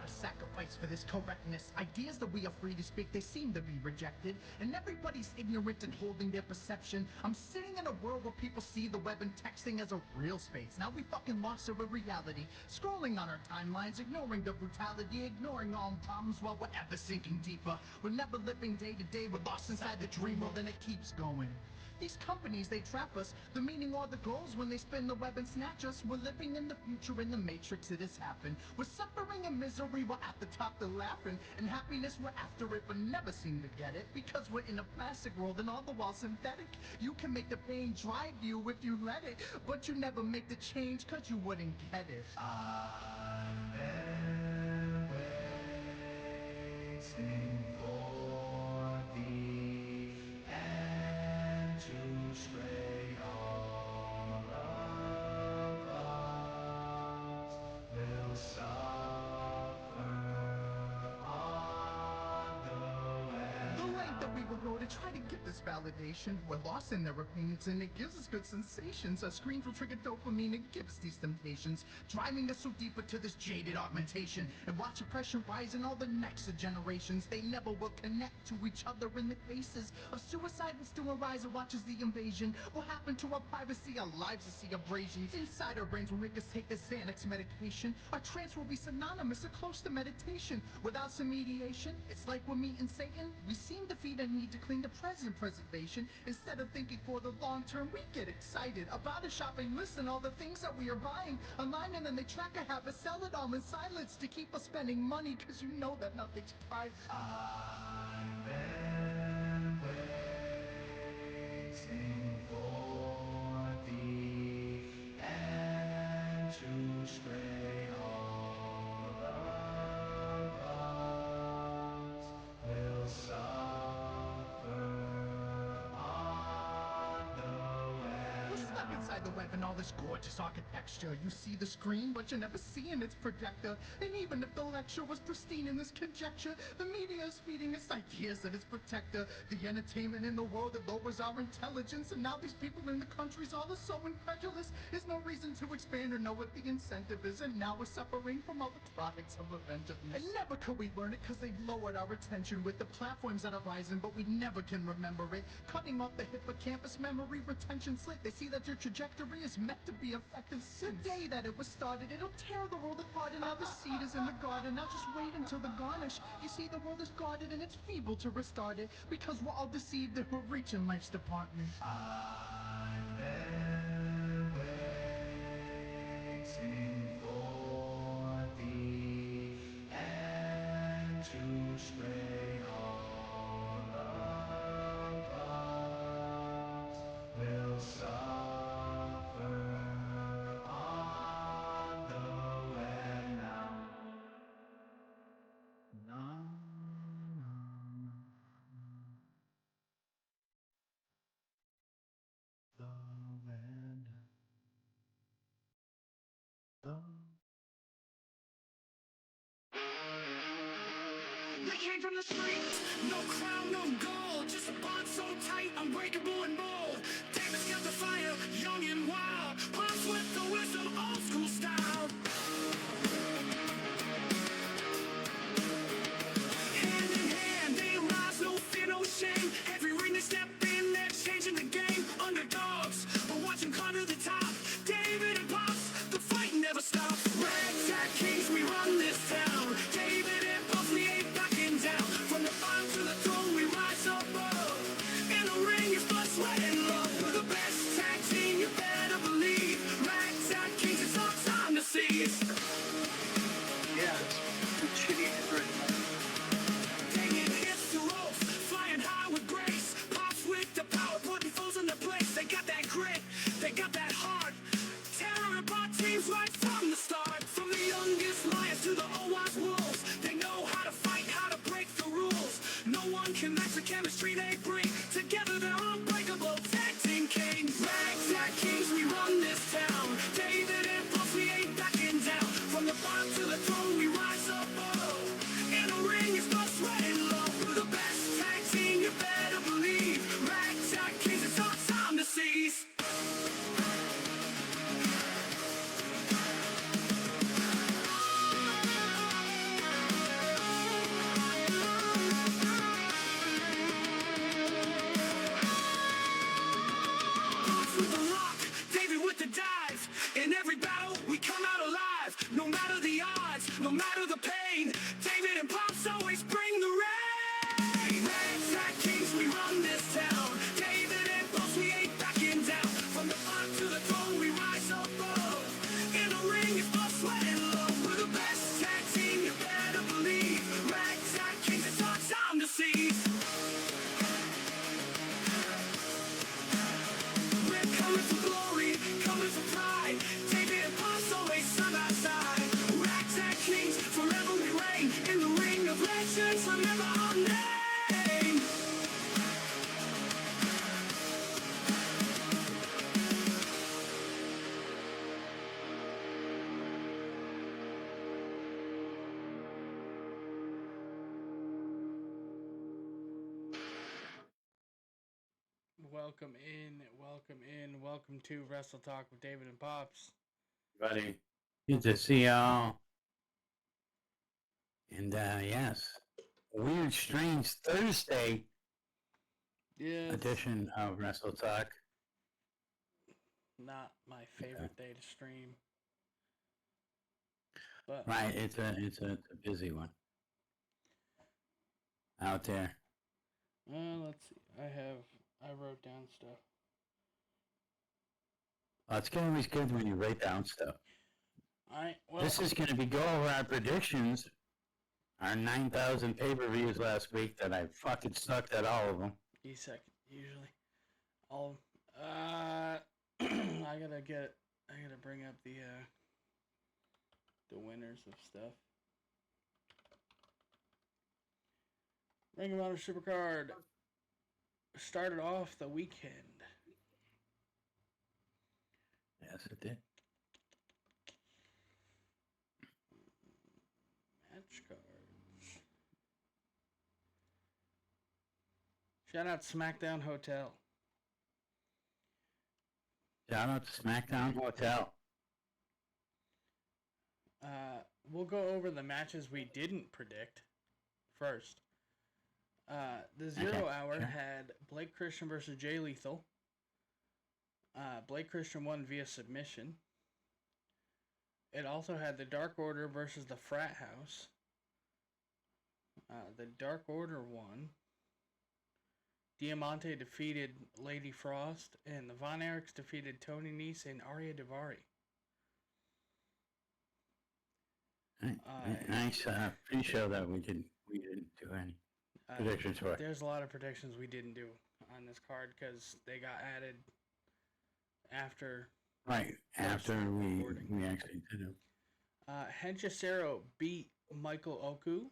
gotta sacrifice for this correctness. Ideas that we are free to speak, they seem to be rejected, and everybody's ignorant and holding their perception. I'm sitting in a world where people see the web and texting as a real space. Now we fucking lost our reality, scrolling on our timelines, ignoring the brutality, ignoring all problems while we're ever sinking deeper. We're never living day to day, we're lost inside the dream world and it keeps going. These companies, they trap us, the meaning or the goals when they spin the web and snatch us. We're living in the future, in the matrix, it has happened. We're suffering and misery, we're at the top, they're laughing. And happiness, we're after it, but never seem to get it. Because we're in a plastic world and all the while synthetic. You can make the pain drive you if you let it, but you never make the change cause you wouldn't get it. I've been waiting for the end to stray. All of us will suffer on the way. The length that we will go to try to get this validation, we're lost in their opinions and it gives us good sensations. Our screens will trigger dopamine, it gives these temptations, driving us so deeper to this jaded augmentation. And watch oppression rise in all the next generations. They never will connect to each other in the faces of suicide will still arise and watches the invasion. What happened to our privacy? Our lives will see abrasions. Inside our brains will make us take the Xanax medication. Our trance will be synonymous or close to meditation. Without some mediation, it's like we're meeting Satan. We seem to feed a need to cling to present preservation. Instead of thinking for the long term, we get excited about a shopping list and all the things that we are buying online, and then they track our habits, sell it all in silence to keep us spending money, cause you know that nothing's private. I've been waiting for the end to stray. All of us will suffer on the way. We're stuck inside the web and all this gorgeous architecture. You see the screen, but you're never seeing its projector. And even if the lecture was pristine in this conjecture, the media is feeding us ideas that it's protector. The entertainment in the world that lowers our intelligence. And now these people in the countries all are so incredulous. There's no reason to expand or know what the incentive is. And now we're suffering from all the products of inventiveness. And never could we learn it cause they've lowered our attention with the platforms that are rising, but we never can remember it. Cutting off the hippocampus memory retention slit. They see that your trajectory is meant to be effective since the day that it was started. It'll tear the world apart and now the seed is in the garden. Now just wait until the garnish. You see the world is guarded and it's feeble to restart it because we're all deceived and we're reaching life's department. I've been waiting for the end to stray. All of us will suffer on the way now. No, no, the wind, the They came from the streets, no crown, no gold, just a bond so tight, unbreakable and bold. Davis got the fire, young and wild, pops with the whistle, old school style. Hand in hand, they rise, no fear, no shame. Every ring they step in, they're changing the game. Underdogs, but watching climb to the top. David and Pops, the fight never stops. Ragtag kings, we run this town. David and Pops, we ain't backing down. From the bottom to the throne, we rise above. In the ring, it's blood, sweat, and love. We're the best tag team, you better believe. Ragtag kings, it's our time to see. No matter the odds, no matter the pain, David and Pops always bring the rain. Ragtag Kings, we run this town. David and Pops, we ain't backing down. From the bottom to the throne, we rise above. In the ring, it's blood, sweat, and love. We're the best tag team, you better believe. Ragtag Kings, it's our time to seize. We're coming for glory, coming for pride. David and Pops always side by side. Ragtag Kings, forever we reign. In the ring of legends, remember our name. Welcome welcome to Wrestle Talk with David and Pops. Buddy, good to see y'all. And yes, weird, strange Thursday edition of Wrestle Talk. Not my favorite day to stream, but right, it's a busy one out there. Let's see. I wrote down stuff. Well, it's always good when you write down stuff. All right. Well, this is going to be go over our predictions. Our 9,000 pay-per-views last week that I fucking sucked at all of them. Usually. I gotta bring up the winners of stuff. Ring of Honor Supercard started off the weekend. Yes, it did. Match cards. Shout out SmackDown Hotel. Shout out to SmackDown Hotel. We'll go over the matches we didn't predict first. The 0 Hour had Blake Christian versus Jay Lethal. Blake Christian won via submission. It also had the Dark Order versus the Frat House. The Dark Order won. Diamante defeated Lady Frost, and the Von Erichs defeated Tony Nese and Arya Daivari. Nice pre-show that we didn't do any predictions for. There's a lot of predictions we didn't do on this card because they got added after. Right after we actually did it. Henchicero beat Michael Oku.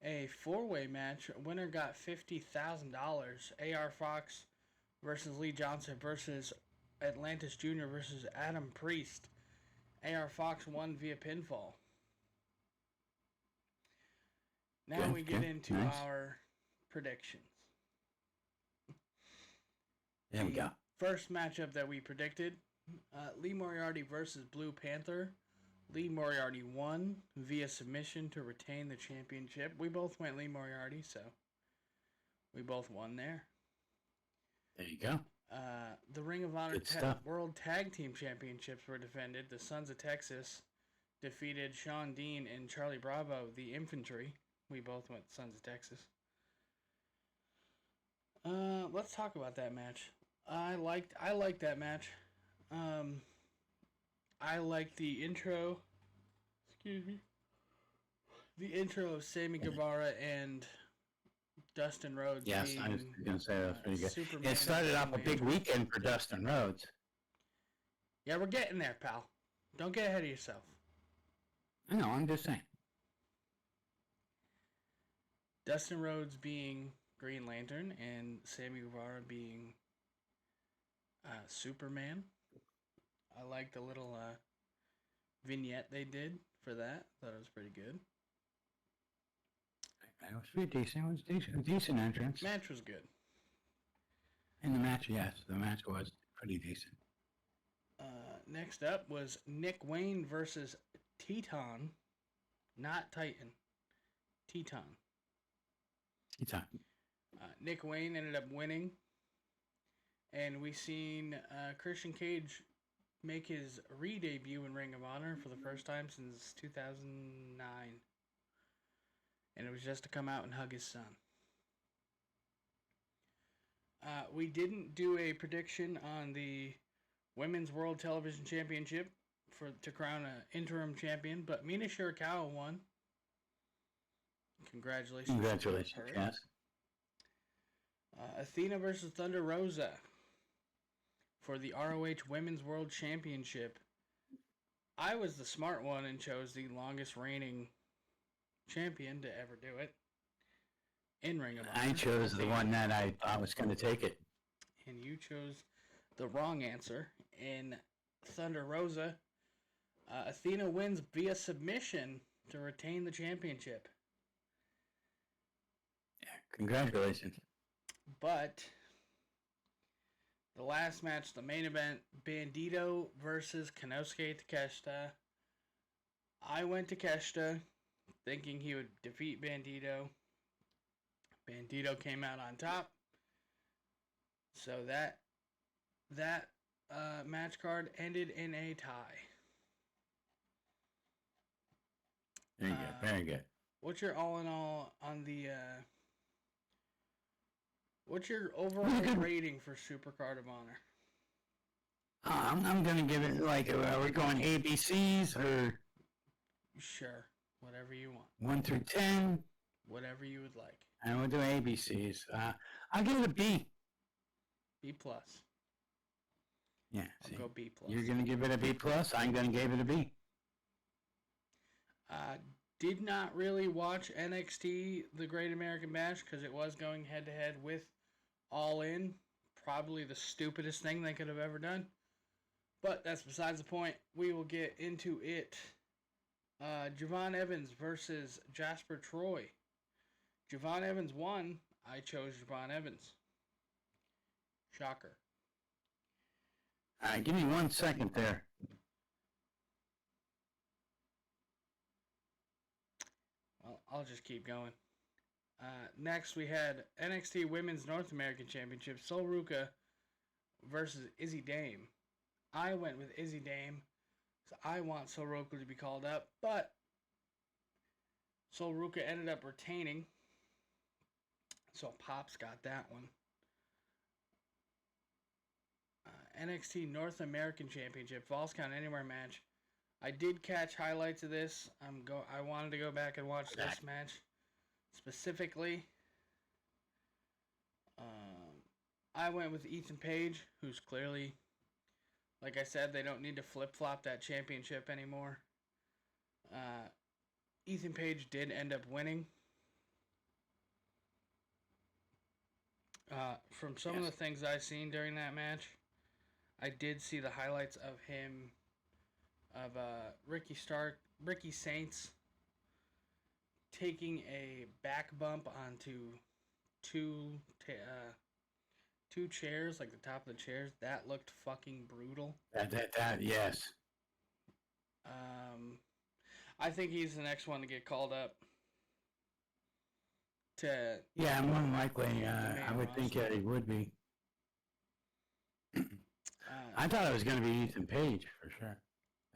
A 4-way match. Winner got $50,000. AR Fox versus Lee Johnson versus Atlantis Jr. versus Adam Priest. AR Fox won via pinfall. Now we get into our predictions. There we go. First matchup that we predicted, Lee Moriarty versus Blue Panther. Lee Moriarty won via submission to retain the championship. We both went Lee Moriarty, so we both won there. There you go. The Ring of Honor World Tag Team Championships were defended. The Sons of Texas defeated Sean Dean and Charlie Bravo, the Infantry. We both went Sons of Texas. Let's talk about that match. I liked that match. I liked the intro. Excuse me. The intro of Sammy Guevara and Dustin Rhodes. Yes, I was going to say that was pretty good. Superman, it started off a big weekend for Dustin Rhodes. Yeah, we're getting there, pal. Don't get ahead of yourself. No, I'm just saying. Dustin Rhodes being Green Lantern and Sammy Guevara being Superman. I liked the little vignette they did for that. Thought it was pretty good. It was pretty decent. It was a decent entrance. Match was good. And the match, yes, the match was pretty decent. Next up was Nick Wayne versus Teton, not Titan. Teton. Nick Wayne ended up winning, and we seen Christian Cage make his re-debut in Ring of Honor for the first time since 2009. And it was just to come out and hug his son. We didn't do a prediction on the Women's World Television Championship to crown an interim champion, but Mina Shirakawa won. Congratulations. Congratulations, yes. Athena versus Thunder Rosa for the ROH Women's World Championship. I was the smart one and chose the longest reigning champion to ever do it in Ring of Honor. I chose the one that I thought was going to take it. And you chose the wrong answer in Thunder Rosa. Athena wins via submission to retain the championship. Yeah, congratulations. But the last match, the main event, Bandito versus Konosuke Takeshita. I went Takeshita thinking he would defeat Bandito. Bandito came out on top. So that match card ended in a tie. Very good, very good. What's your all in all on the what's your overall rating for Supercard of Honor? I'm gonna give it like, are we going ABCs or? Sure, whatever you want. 1 through 10. Whatever you would like. I will do ABCs. I'll give it a B. B plus. Yeah. I'll go B plus. You're gonna give it a B plus. I'm gonna give it a B. Did not really watch NXT The Great American Bash because it was going head to head with All In. Probably the stupidest thing they could have ever done. But that's besides the point. We will get into it. Javon Evans versus Jasper Troy. Javon Evans won. I chose Javon Evans. Shocker. All right, give me 1 second there. Well, I'll just keep going. Next, we had NXT Women's North American Championship, Sol Ruka versus Izzy Dame. I went with Izzy Dame, so I want Sol Ruka to be called up, but Sol Ruka ended up retaining, so Pops got that one. NXT North American Championship, Falls Count Anywhere match. I did catch highlights of this. I wanted to go back and watch this match specifically. I went with Ethan Page, who's clearly, like I said, they don't need to flip-flop that championship anymore. Ethan Page did end up winning. From some of the things I've seen during that match, I did see the highlights of him, of Ricky Saints taking a back bump onto two chairs, like the top of the chairs. That looked fucking brutal. Yes. I think he's the next one to get called up. Yeah, more than likely. I would think that he would be. I thought it was going to be Ethan Page for sure.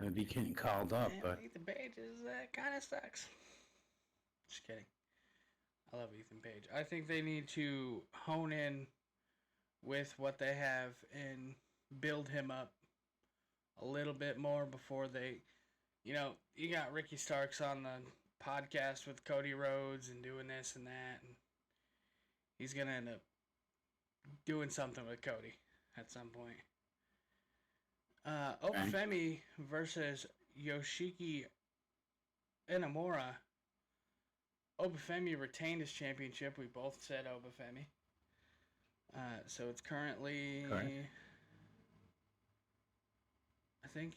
It would be getting called up, but Ethan Page kind of sucks. Just kidding. I love Ethan Page. I think they need to hone in with what they have and build him up a little bit more before they, you got Ricky Starks on the podcast with Cody Rhodes and doing this and that, and he's gonna end up doing something with Cody at some point. Obafemi versus Yoshiki Inamura. Obafemi retained his championship. We both said Obafemi. So it's currently, correct. I think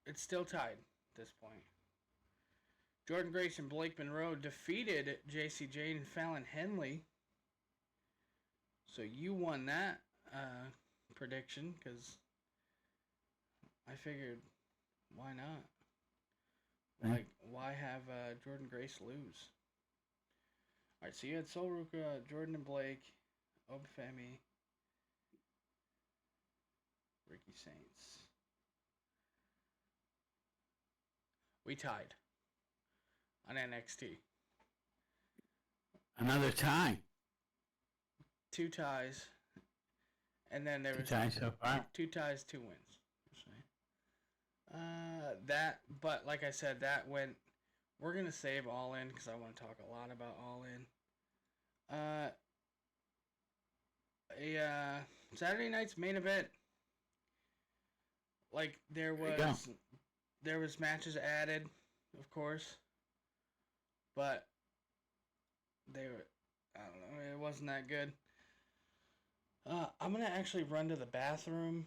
it's still tied at this point. Jordan Grace and Blake Monroe defeated JC Jane and Fallon Henley. So you won that prediction because I figured, why not? Why have Jordan Grace lose? All right, so you had Sol Ruka, Jordan and Blake, Obafemi. Ricky Saints. We tied on NXT. Another tie. 2 ties. And then there was 2 ties so far. 2 ties, 2 wins. But like I said, that went. We're gonna save All In because I want to talk a lot about All In. Saturday night's main event. Like there was matches added, of course, but I don't know, it wasn't that good. I'm gonna actually run to the bathroom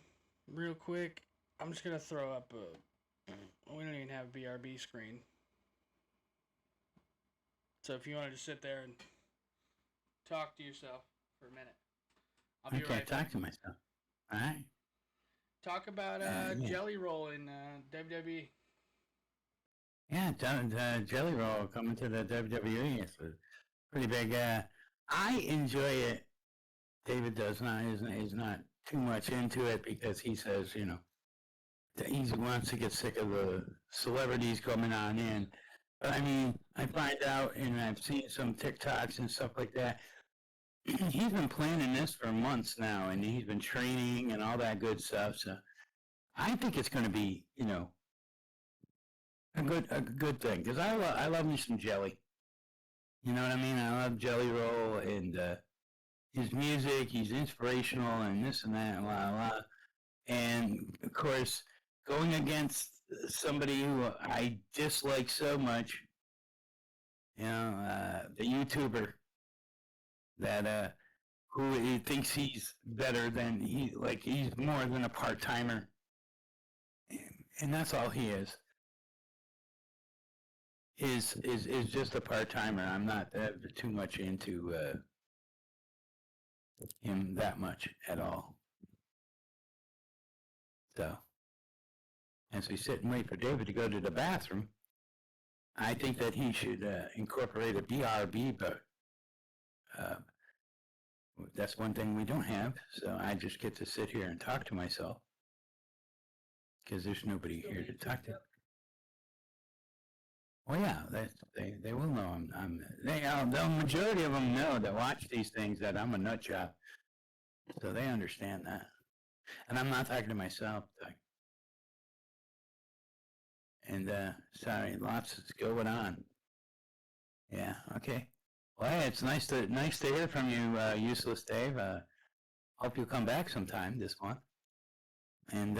real quick. I'm just gonna throw up we don't even have a BRB screen. So if you want to just sit there and talk to yourself for a minute. I'll be right back. Talk to myself. All right. Talk about Jelly Roll in WWE. Yeah, Jelly Roll coming to the WWE. It's pretty big. I enjoy it. David does not. Is not too much into it because he says, that he wants to get sick of the celebrities coming on in. But I mean, I find out, and I've seen some TikToks and stuff like that. He's been planning this for months now, and he's been training and all that good stuff. So I think it's going to be, a good thing because I love me some Jelly. You know what I mean? I love Jelly Roll and his music. He's inspirational and this and that and blah blah. And of course, going against somebody who I dislike so much, the YouTuber that who he thinks he's better than he's more than a part-timer, and that's all he is just a part-timer. I'm not too much into him that much at all. So as we sit and wait for David to go to the bathroom, I think that he should incorporate a BRB, but that's one thing we don't have, so I just get to sit here and talk to myself because there's nobody here to talk to. Well, yeah, they will know the majority of them know that watch these things that I'm a nut job, so they understand that. And I'm not talking to myself. And sorry, lots is going on. Yeah, okay. Well, hey, it's nice to hear from you, Useless Dave. Hope you'll come back sometime this month. And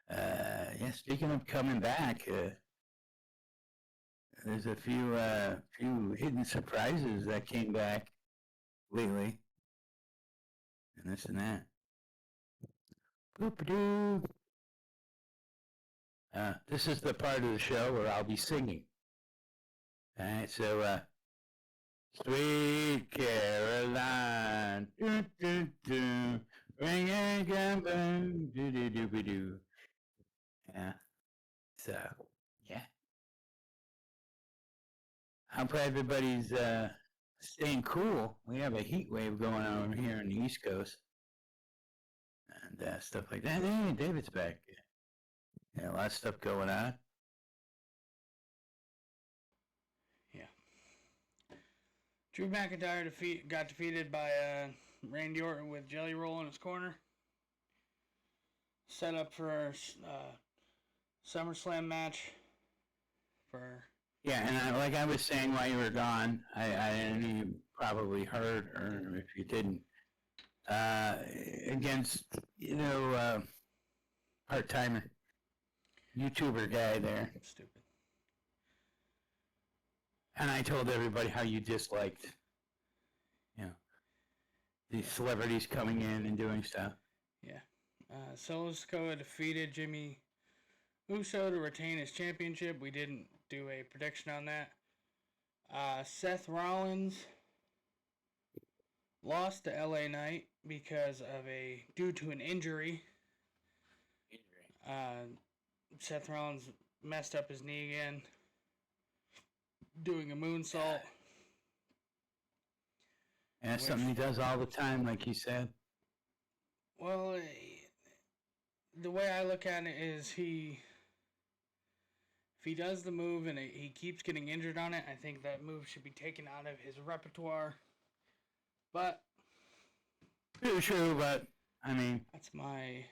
yeah, speaking of coming back, there's a few hidden surprises that came back lately, and this and that. Boop-a-doo. This is the part of the show where I'll be singing. All right, so Sweet Caroline, do do do, ring a gambler, do do do do do. Yeah. So yeah. Hope everybody's staying cool. We have a heat wave going on over here on the East Coast and stuff like that. Hey, David's back. Yeah, a lot of stuff going on. Yeah. Drew McIntyre got defeated by Randy Orton with Jelly Roll in his corner. Set up for SummerSlam match. Yeah, and like I was saying while you were gone, and you probably heard, or if you didn't, against part-timer YouTuber guy there. Stupid. And I told everybody how you disliked, these celebrities coming in and doing stuff. Yeah. Solo Sikoa defeated Jimmy Uso to retain his championship. We didn't do a prediction on that. Seth Rollins lost to LA Knight due to an injury. Seth Rollins messed up his knee again, doing a moonsault. And that's something he does all the time, like he said. Well, the way I look at it is if he does the move and he keeps getting injured on it, I think that move should be taken out of his repertoire. But True, but I mean, that's my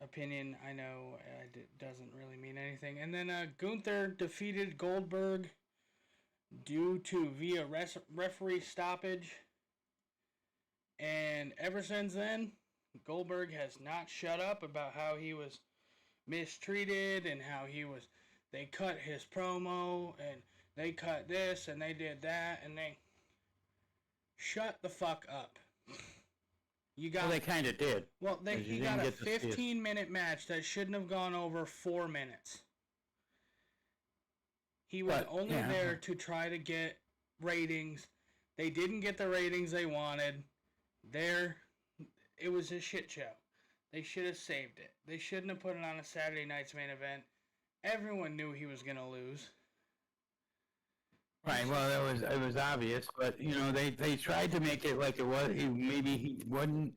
opinion. I know it doesn't really mean anything. And then Gunther defeated Goldberg via referee stoppage. And ever since then, Goldberg has not shut up about how he was mistreated and how they cut his promo and they cut this and they did that and they shut the fuck up. Well, they kind of did. Well, he got a 15-minute match that shouldn't have gone over 4 minutes. He was only there to try to get ratings. They didn't get the ratings they wanted. It was a shit show. They should have saved it. They shouldn't have put it on a Saturday night's main event. Everyone knew he was gonna lose. Right. Well, it was obvious, but they tried to make it like it was. Maybe he wouldn't,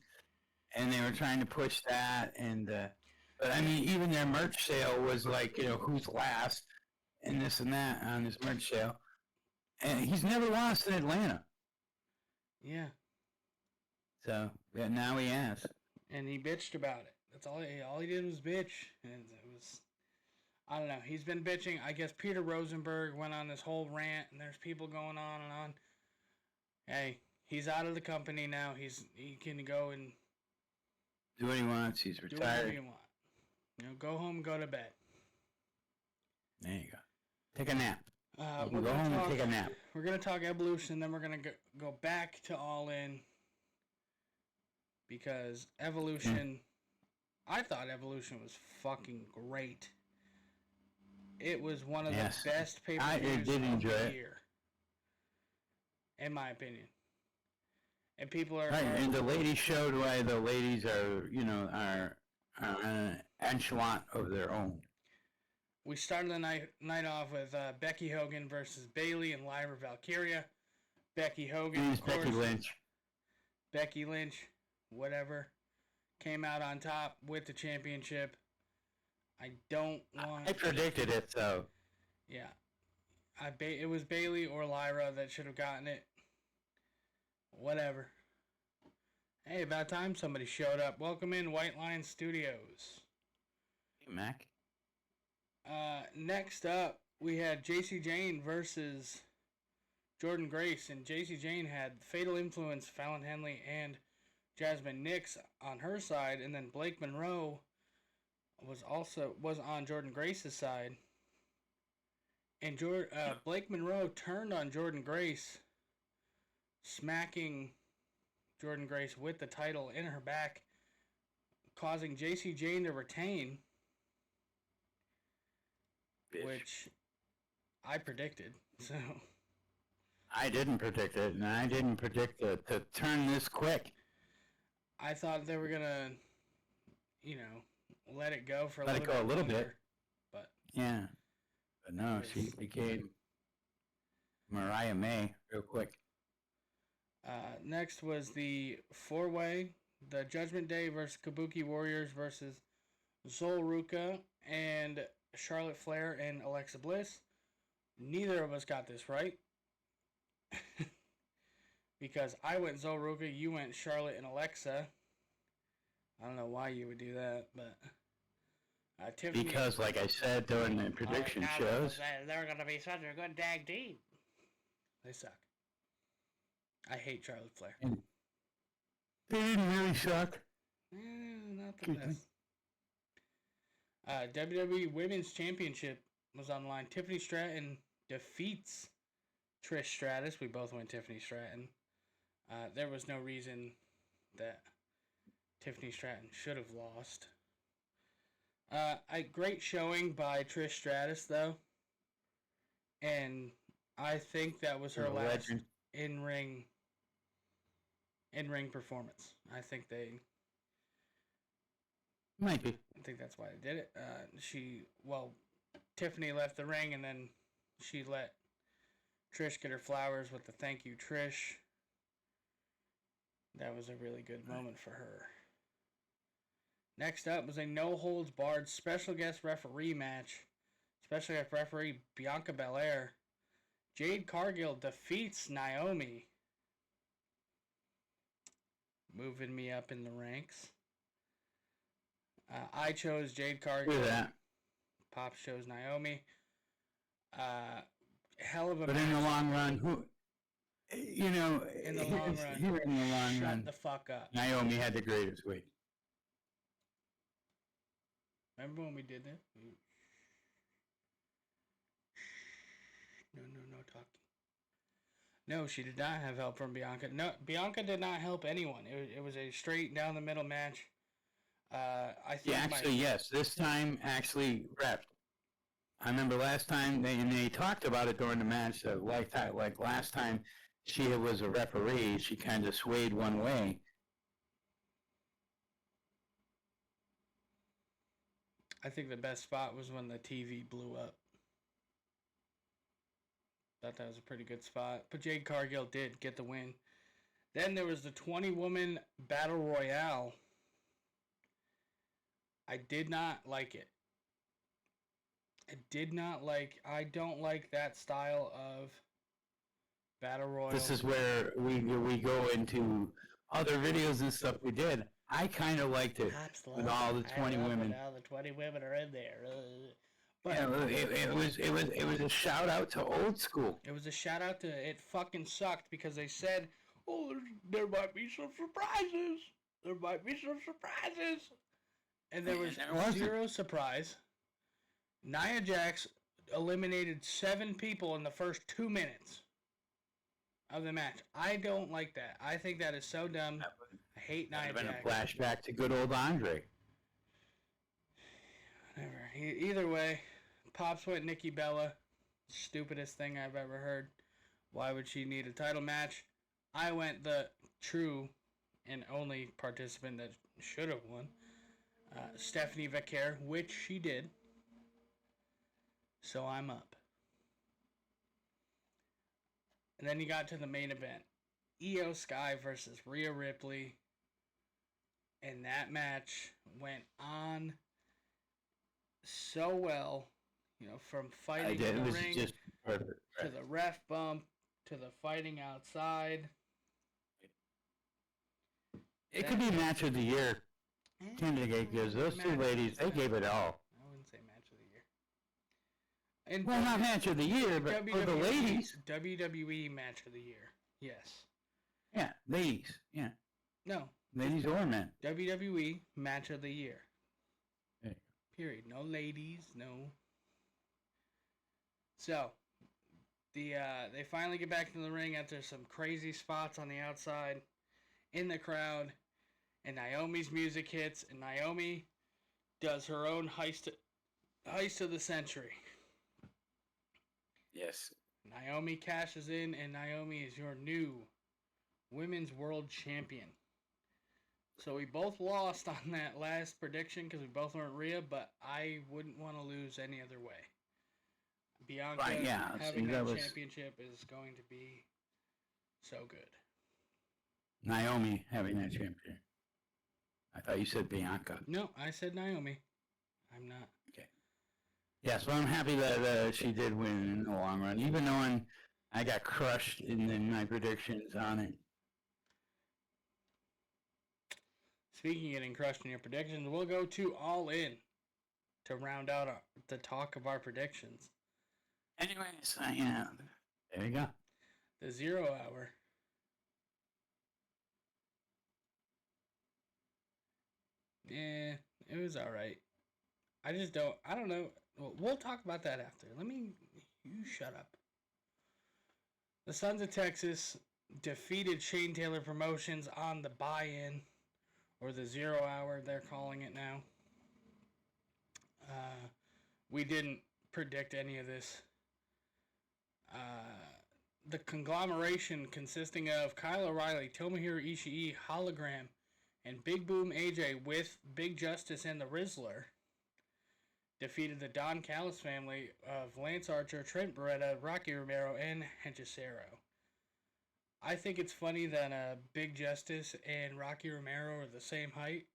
and they were trying to push that. And but I mean, even their merch sale was like who's last, and this and that on this merch sale. And he's never lost in Atlanta. Yeah. So now he has. And he bitched about it. That's all he did was bitch, and it was. I don't know. He's been bitching. I guess Peter Rosenberg went on this whole rant, and there's people going on and on. Hey, he's out of the company now. He can go and do what he wants. He's retired. Do whatever you want. Go home, go to bed. There you go. Take a nap. We'll go home and take a nap. We're gonna talk Evolution, then we're gonna go back to All In because Evolution. I thought Evolution was fucking great. It was one of the best pay-per-views of the year, in my opinion. And people are right. And the ladies showed why the ladies are an echelon of their own. We started the night off with Becky Hogan versus Bayley and Lyra Valkyria. Becky Hogan, of course. Becky Lynch. Becky Lynch, whatever, came out on top with the championship. I predicted it, so. Yeah. It was Bayley or Lyra that should have gotten it. Whatever. Hey, about time somebody showed up. Welcome in, White Lion Studios. Hey, Mac. Next up, we had JC Jane versus Jordan Grace, and JC Jane had Fatal Influence, Fallon Henley, and Jasmine Nix on her side, and then Blake Monroe was on Jordan Grace's side, and Blake Monroe turned on Jordan Grace, smacking Jordan Grace with the title in her back, causing JC Jane to retain. Bitch. Which I predicted. So I didn't predict it, and I didn't predict it to turn this quick. I thought they were gonna, let it go for a little bit. But yeah, but no, she became Mariah May real quick. Next was the 4-way, the Judgment Day versus Kabuki Warriors versus Zol Ruka and Charlotte Flair and Alexa Bliss. Neither of us got this right. Because I went Zol Ruka, you went Charlotte and Alexa. I don't know why you would do that, but Tiffany. Because, like I said during the prediction shows, they're going to be such a good tag team. They suck. I hate Charlotte Flair. They didn't really suck. Not the best. WWE Women's Championship was on the line. Tiffany Stratton defeats Trish Stratus. We both went Tiffany Stratton. There was no reason that Tiffany Stratton should have lost. A great showing by Trish Stratus, though. And I think that was her last in-ring performance. I think they... Might be. I think that's why they did it. Tiffany left the ring, and then she let Trish get her flowers with the thank you, Trish. That was a really good moment for her. Next up was a no-holds-barred special guest referee match. Special guest referee Bianca Belair. Jade Cargill defeats Naomi. Moving me up in the ranks. I chose Jade Cargill. Look at that. Pops chose Naomi. Hell of a But match. in the long run, who, you know, In the long run. here in the long Shut run, the fuck up. Naomi had the greatest week. Remember when we did that? No talking. No, she did not have help from Bianca. No, Bianca did not help anyone. It was a straight down the middle match. I think. Yeah, actually, yes. This time, actually, ref. I remember last time they talked about it during the match. That like last time, she was a referee. She kind of swayed one way. I think the best spot was when the TV blew up. Thought that was a pretty good spot. But Jade Cargill did get the win. Then there was the 20-woman Battle Royale. I did not like it. I don't like that style of Battle Royale. This is where we go into other videos and stuff we did. I kind of liked it with all the 20 women. All the 20 women are in there. But yeah, it was a shout out to old school. It was a shout out to it. Fucking sucked because they said, "Oh, there might be some surprises. There might be some surprises," and there was zero surprise. Nia Jax eliminated 7 people in the first 2 minutes of the match. I don't like that. I think that is so dumb. I hate Nia Jax. Been a flashback to good old Andre. Whatever. Either way, Pops went Nikki Bella. Stupidest thing I've ever heard. Why would she need a title match? I went the true and only participant that should have won. Stephanie Vaquer, which she did. So I'm up. And then you got to the main event. Io Sky versus Rhea Ripley. And that match went on so well. You know, from fighting in the ring just perfect, to the ref bump to the fighting outside. It could be match of the year. Because those two ladies, they gave it all. I wouldn't say match of the year. And well, not match of the year, but for the ladies. WWE match of the year. Yes. Yeah, ladies. Yeah. No. Ladies or men. WWE match of the year. Okay. Period. No ladies, no. So, they finally get back to the ring after some crazy spots on the outside in the crowd, and Naomi's music hits, and Naomi does her own heist of the century. Yes. Naomi cashes in, and Naomi is your new Women's World Champion. So we both lost on that last prediction because we both weren't Rhea, but I wouldn't want to lose any other way. Bianca having that championship is going to be so good. Naomi having that champion. I thought you said Bianca. No, I said Naomi. I'm not. Okay. Yeah, so I'm happy that she did win in the long run, even though I got crushed in my predictions on it. Speaking of getting crushed in your predictions, we'll go to All In to round out the talk of our predictions. Anyways, there you go. The 0 Hour. Yeah, it was alright. I don't know. We'll talk about that after. You shut up. The Sons of Texas defeated Shane Taylor Promotions on the buy-in, or the 0 Hour, they're calling it now. We didn't predict any of this. The conglomeration consisting of Kyle O'Reilly, Tomohiro Ishii, Hologram, and Big Boom AJ with Big Justice and the Rizzler defeated the Don Callis family of Lance Archer, Trent Beretta, Rocky Romero, and Hechicero. I think it's funny that Big Justice and Rocky Romero are the same height.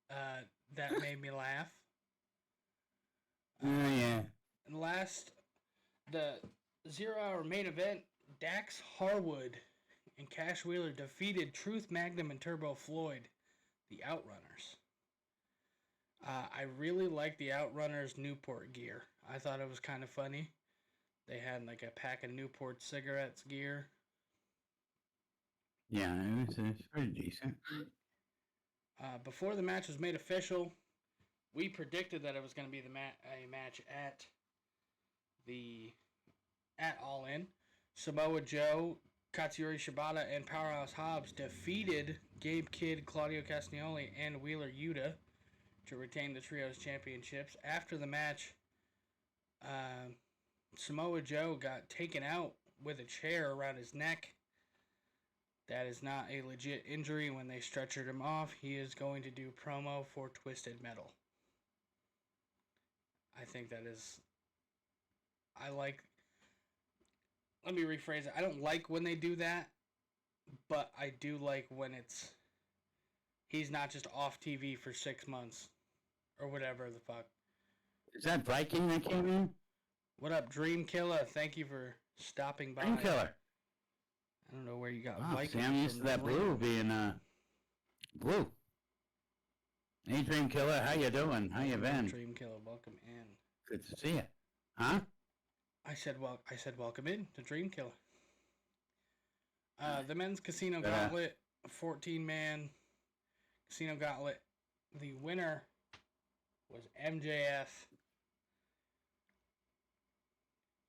that made me laugh. Yeah. And last, the 0-hour main event, Dax Harwood and Cash Wheeler defeated Truth Magnum and Turbo Floyd, the Outrunners. I really like the Outrunners Newport gear. I thought it was kind of funny. They had like a pack of Newport cigarettes gear. Yeah, it was pretty decent. Before the match was made official, we predicted that it was going to be a match at All In. Samoa Joe, Katsuyori Shibata, and Powerhouse Hobbs defeated Gabe Kidd, Claudio Castagnoli, and Wheeler Yuta to retain the Trios Championships. After the match, Samoa Joe got taken out with a chair around his neck. That is not a legit injury. When they stretchered him off, he is going to do promo for Twisted Metal. I think that is... Let me rephrase it. I don't like when they do that, but I do like when he's not just off TV for 6 months or whatever the fuck. Is that Viking that came in? What up, Dream Killer? Thank you for stopping by. Dream Killer. I don't know where you got Wow, Viking. see, I'm used to that blue being blue. Hey, Dream Killer, how you doing? How you been? Dream Killer, welcome in. Good to see you. Huh? I said welcome in to Dream Killer. The men's Casino Gauntlet, 14-man Casino Gauntlet. The winner was MJF.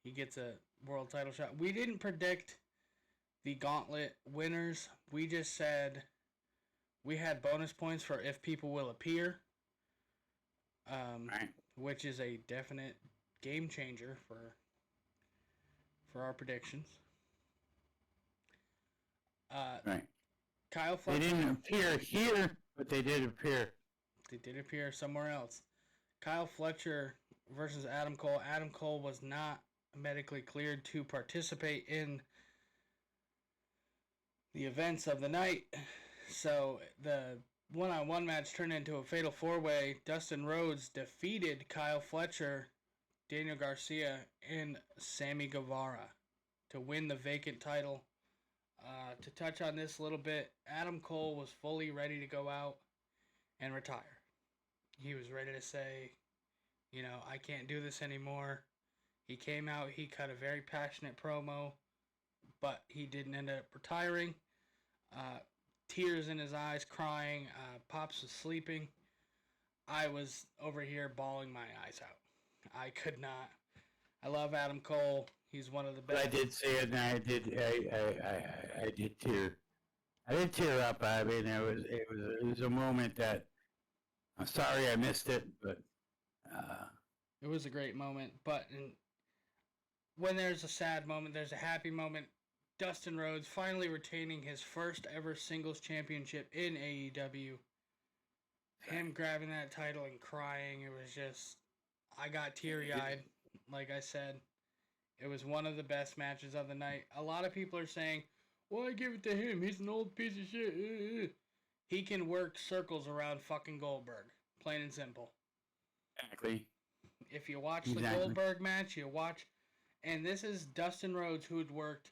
He gets a world title shot. We didn't predict the Gauntlet winners. We just said we had bonus points for if people will appear. Right. Which is a definite game changer for our predictions. Right. Kyle Fletcher. They didn't appear here, but they did appear. They did appear somewhere else. Kyle Fletcher versus Adam Cole. Adam Cole was not medically cleared to participate in the events of the night. So the one-on-one match turned into a fatal four-way. Dustin Rhodes defeated Kyle Fletcher, Daniel Garcia, and Sammy Guevara to win the vacant title. To touch on this a little bit, Adam Cole was fully ready to go out and retire. He was ready to say, I can't do this anymore. He came out, he cut a very passionate promo, but he didn't end up retiring. Tears in his eyes, crying. Pops was sleeping. I was over here bawling my eyes out. I could not. I love Adam Cole. He's one of the best. I did see it, and I did tear. I did tear up. I mean, it was a moment that I'm sorry I missed it, but it was a great moment. But when there's a sad moment, there's a happy moment. Dustin Rhodes finally retaining his first ever singles championship in AEW. Him grabbing that title and crying, it was just, I got teary-eyed, like I said. It was one of the best matches of the night. A lot of people are saying, why give it to him? He's an old piece of shit. He can work circles around fucking Goldberg. Plain and simple. Exactly. If you watch the Goldberg match, you watch... And this is Dustin Rhodes, who had worked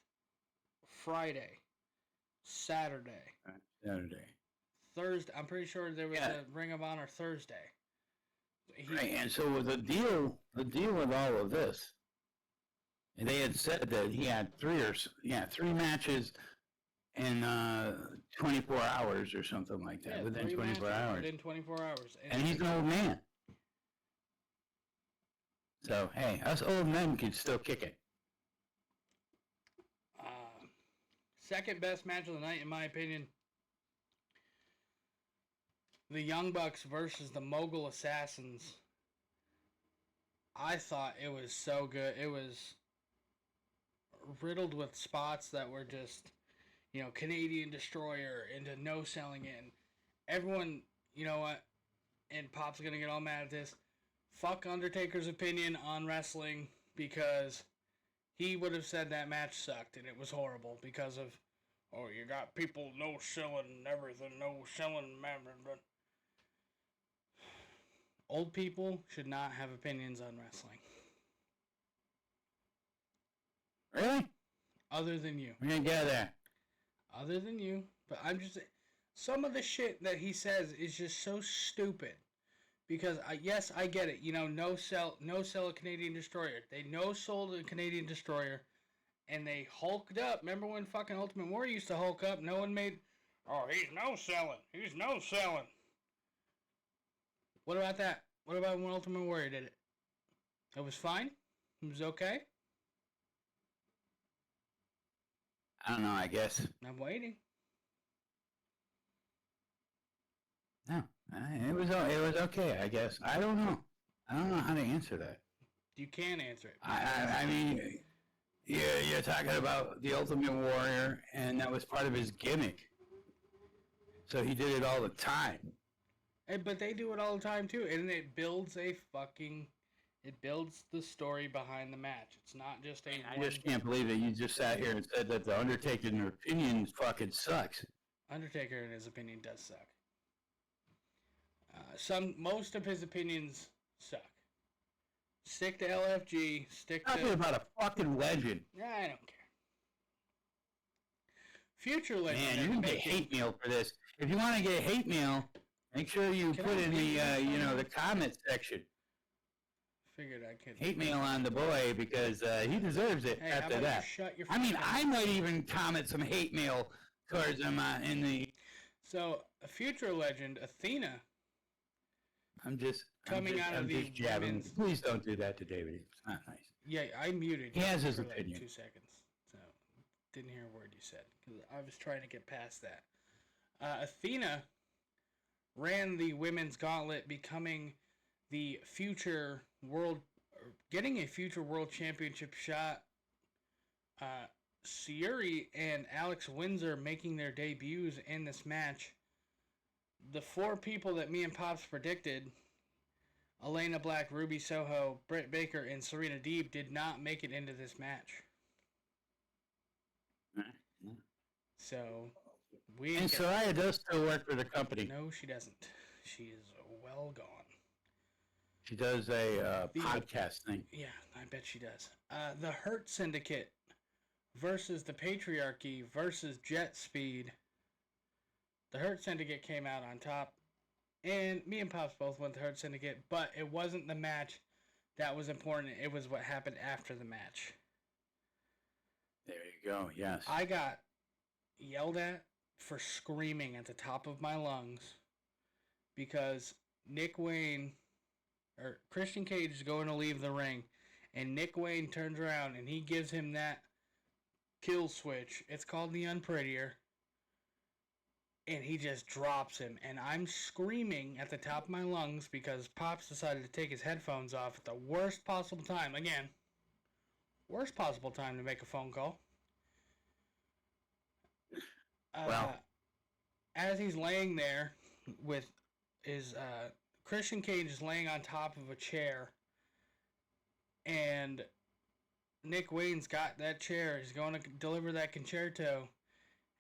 Friday, Saturday, Thursday. I'm pretty sure there was a Ring of Honor Thursday. Right, and so the deal with all of this, they had said that he had three matches in 24 hours or something like that. Within 24 hours. Within 24 hours. And he's an old man. So, hey, us old men can still kick it. Second best match of the night, in my opinion. The Young Bucks versus the Mogul Assassins. I thought it was so good. It was riddled with spots that were just, Canadian Destroyer into no selling in. Everyone, you know what? And Pop's going to get all mad at this. Fuck Undertaker's opinion on wrestling, because he would have said that match sucked and it was horrible because of, you got people no selling everything, no selling. Old people should not have opinions on wrestling. Really? Other than you. We're gonna get there. Other than you. But I'm just... Some of the shit that he says is just so stupid. Because, yes, I get it. You know, no sell a Canadian Destroyer. They no-sold a Canadian Destroyer. And they hulked up. Remember when fucking Ultimate Warrior used to hulk up? No one made... Oh, he's no-selling. He's no-selling. What about that? What about when Ultimate Warrior did it? It was fine? It was okay? I don't know, I guess. I'm waiting. No, it was okay, I guess. I don't know. I don't know how to answer that. You can answer it. I mean, you're talking about the Ultimate Warrior, and that was part of his gimmick. So he did it all the time. But they do it all the time too, and it builds the story behind the match. It's not just a. I just can't believe that you just sat here and said that the Undertaker's opinion fucking sucks. Undertaker, in his opinion, does suck. Most of his opinions suck. Stick to LFG. Talking about a fucking legend. Yeah, I don't care. Future legend. Man, you're gonna get hate mail for this. If you want to get hate mail, make sure you put in the the comment section. Figured I could. Hate mail on the boy because he deserves it. Hey, after that. Shut your I mean, mouth. I might even comment some hate mail towards him in the. So, a future legend, Athena. I'm just jabbing. Women's... Please don't do that to David. It's not nice. Yeah, I muted. He has his for opinion. Like 2 seconds, so didn't hear a word you said because I was trying to get past that. Athena ran the women's gauntlet, becoming the future world, getting a future world championship shot. Syuri and Alex Windsor making their debuts in this match. The 4 people that me and Pops predicted, Elena Black, Ruby Soho, Britt Baker, and Serena Deeb, did not make it into this match. So, And Soraya does still work for the company. No, she doesn't. She is well gone. She does a podcast thing. Yeah, I bet she does. The Hurt Syndicate versus the Patriarchy versus Jet Speed. The Hurt Syndicate came out on top, and me and Pops both went to Hurt Syndicate, but it wasn't the match that was important. It was what happened after the match. There you go, yes. I got yelled at for screaming at the top of my lungs because Christian Cage is going to leave the ring, and Nick Wayne turns around and he gives him that kill switch. It's called the Unprettier. And he just drops him. And I'm screaming at the top of my lungs because Pops decided to take his headphones off at the worst possible time. Again, worst possible time to make a phone call. As he's laying there with his... Christian Cage is laying on top of a chair. And Nick Wayne's got that chair. He's going to deliver that concerto.